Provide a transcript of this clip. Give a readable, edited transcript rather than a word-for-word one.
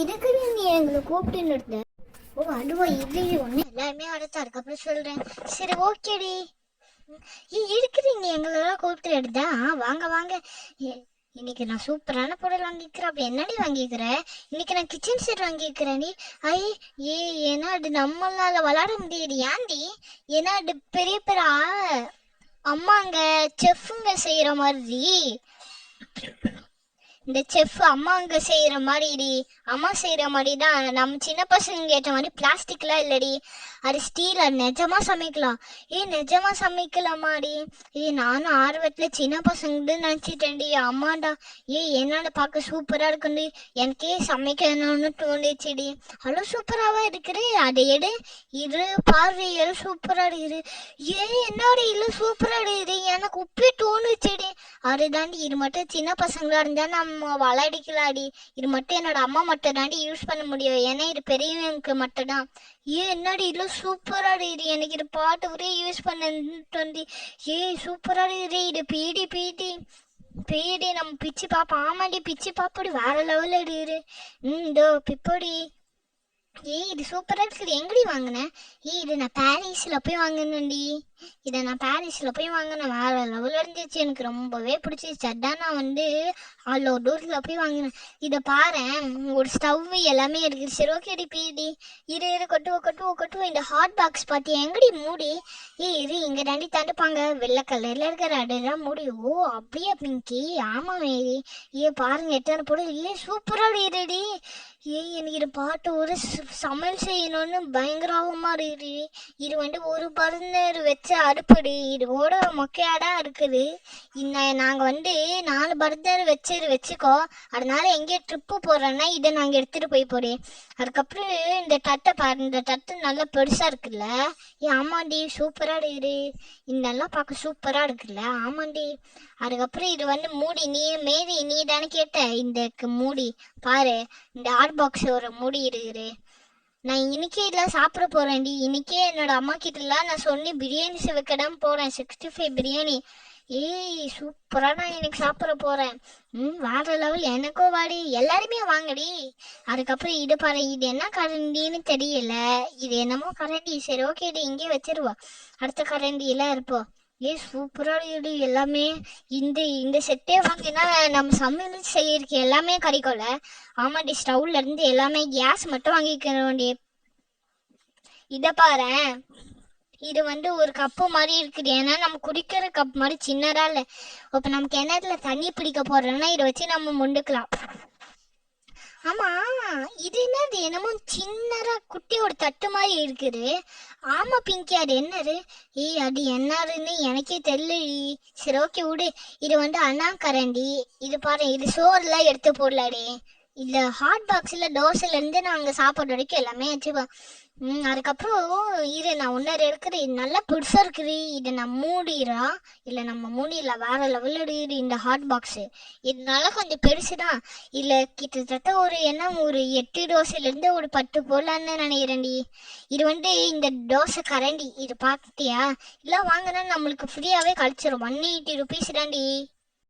எதுக்கு நீ எங்களை கூப்பிட்டுன்னு இருந்த? ஓ அதுவா, இது ஒன்று எல்லாருமே அடுத்த அதுக்கப்புறம் சொல்கிறேன். சரி ஓகேடி. இருக்கிறீங்க எங்களெல்லாம் கூப்பிட்டு எடுத்தா வாங்க வாங்க. இன்னைக்கு நான் சூப்பரான பொருள் வாங்கிக்கிறேன். அப்படி என்னடி வாங்கிக்கிற? இன்னைக்கு நான் கிச்சன் செட் வாங்கிக்கிறேன் டி. ஐ ஏ ஏன்னா அது நம்மளால விளாட முடியாது. ஏன்டி? ஏன்னா அது பெரிய பெரிய அம்மாங்க செஃப்புங்க செய்யற மாதிரி. இந்த செஃப் அம்மா அங்கே செய்கிற மாதிரிடி. அம்மா செய்கிற மாதிரி தான். நம்ம சின்ன பசங்க ஏற்ற மாதிரி பிளாஸ்டிக்லாம் இல்லடி, அது ஸ்டீல். அது நிஜமாக சமைக்கலாம். நிஜமாக சமைக்கலாமாடி? நானும் ஆர்வத்தில் சின்ன பசங்கன்னு நினச்சிட்டேன்டி. அம்மாடா என்னோட பார்க்க சூப்பராக இருக்குண்டி. எனக்கே சமைக்கணும்னு தோணுச்சுடி. அவ்வளோ சூப்பராகவா இருக்குது. அதை எடு இரு பார்வை எது சூப்பராக இருக்குது. என்னோட இல்லை சூப்பராக இருக்குது. எனக்கு உப்பே தோணுச்சுடி. அதுதாண்டி இது மட்டும் சின்ன பசங்களா இருந்தால் நம்ம விளையாடிக்கலாடி. இது மட்டும் என்னோட அம்மா மட்டும் தாண்டி யூஸ் பண்ண முடியும். ஏன்னா இது பெரியவங்களுக்கு மட்டும் தான். என்னடி இல்லை சூப்பராக இது. எனக்கு இது பாட்டு ஒரே யூஸ் பண்ணி சூப்பராக இது. இது பீடி பீடி பீடி நம்ம பிச்சு பாப்போம். ஆமாடி பிச்சு பாப்படி வேற லெவலில் இரு. இதோ பிப்படி. இது சூப்பராக இருக்குது. எங்கடி வாங்கினேன்? இது நான் பாரிஸில் போய் வாங்கினேன்டி. இதை நான் பாரிஸில் போய் வாங்கினேன். வேறு லெவலில் இருந்துச்சு. எனக்கு ரொம்பவே பிடிச்சிருச்சு. அதான் நான் வந்து அவ்வளோ போய் வாங்கினேன். இதை பாரு, ஒரு ஸ்டவ் எல்லாமே இருக்குது. சரி ஓகேடி பீடி இரு கொட்டுவோம். இந்த ஹாட் பாக்ஸ் பார்த்தியா? எங்கடி மூடி? இரு இங்கே தாண்டி தண்டுப்பாங்க. வெள்ளை கலரில் இருக்கிற அதுதான் மூடி. ஓ அப்படியே பிங்கி? ஆமாம் மேரி. பாருங்க எத்தனை பொருள். சூப்பராக இருடி. எனக்கு இது பாட்டு ஒரு சமையல் செய்யணும்னு பயங்கரமா இருக்கு. இது வந்து ஒரு பர்னர் வச்ச அடுப்படி. இதோட மொக்கையாடா இருக்குது. நாங்கள் வந்து 4 பர்னர் வச்சுக்கோ. அதனால எங்கேயோ ட்ரிப்பு போடுறோன்னா இதை நாங்கள் எடுத்துகிட்டு போய் போடுறேன். அதுக்கப்புறம் இந்த தட்டை பாரு. இந்த தட்டு நல்லா பெருசாக இருக்குல்ல. ஆமாண்டி சூப்பராக இரு. இதெல்லாம் பார்க்க சூப்பராக இருக்குல்ல. ஆமாண்டி. அதுக்கப்புறம் இது வந்து மூடி. நீ தானே கேட்ட இந்த மூடி பாரு. இந்த ஹாட் பாக்ஸ் ஒரு மூடி இருக்குது. நான் இன்னைக்கே இதெல்லாம் சாப்பிட போறேன்டி. இன்னைக்கே என்னோட அம்மா கிட்டலாம் நான் சொல்லி பிரியாணி வைக்கதான் போறேன். 65 பிரியாணி. சூப்பரா நான் இன்னைக்கு சாப்பிட போறேன். வேற லெவல். எனக்கோ வாடி. எல்லாருமே வாங்கடி. அதுக்கப்புறம் இது பாரு. இது என்ன கரண்டின்னு தெரியல. இது என்னமோ கரண்டி. சரி ஓகேடி இங்கே வச்சிருவா. அடுத்த கரண்டி எல்லாம் இருப்போம். சூப்பராக இருக்கு எல்லாமே. இந்த செட்டே வாங்கினா நம்ம சமையல் செய்யறதுக்கு எல்லாமே கிடைக்கும்ல. ஆமாடி. ஸ்டவ்ல இருந்து எல்லாமே கேஸ் மட்டும் வாங்கிக்க வேண்டிய. இதை பாரு. இது வந்து ஒரு கப்பு மாதிரி இருக்குது. ஏன்னா நம்ம குடிக்கிற கப் மாதிரி சின்னதா இல்லை. இப்போ நம்ம கிணத்துல தண்ணி பிடிக்க போறோம்னா இதை வச்சு நம்ம முண்டுக்கலாம். ஆமா இது என்னது? என்னமோ சின்னதா குட்டி ஒரு தட்டு மாதிரி இருக்குது. ஆமா பிங்கி அது என்னது? அது என்னதுன்னு எனக்கே தெரியல. சரி ஓகே விடு. இது வந்து அண்ணா கரண்டி. இது பாரு. இது சோறுல எடுத்து போடலாடி. இந்த ஹாட் பாக்ஸ்ல தோசைல இருந்து நாங்க சாப்பாடு வரைக்கும் எல்லாமே வச்சுப்போம். அதுக்கப்புறம் இரு நான் ஒன்னரை இருக்குது. நல்லா புதுசா இருக்குது. இதை நான் மூடிடா. இல்லை நம்ம மூடிடல. வேற லெவலில் இருக்குது இந்த ஹாட் பாக்ஸு. இதனால கொஞ்சம் பெருசுதான். இல்லை கிட்டத்தட்ட ஒரு 8 தோசையிலேருந்து ஒரு 10 போடலான்னு நினைக்கிறேன்டி. இது வந்து இந்த தோசை கரண்டி. இது பார்த்தியா? இல்லை வாங்கினா நம்மளுக்கு ஃப்ரீயாகவே கழிச்சிடும். 180 rupees தான்டி.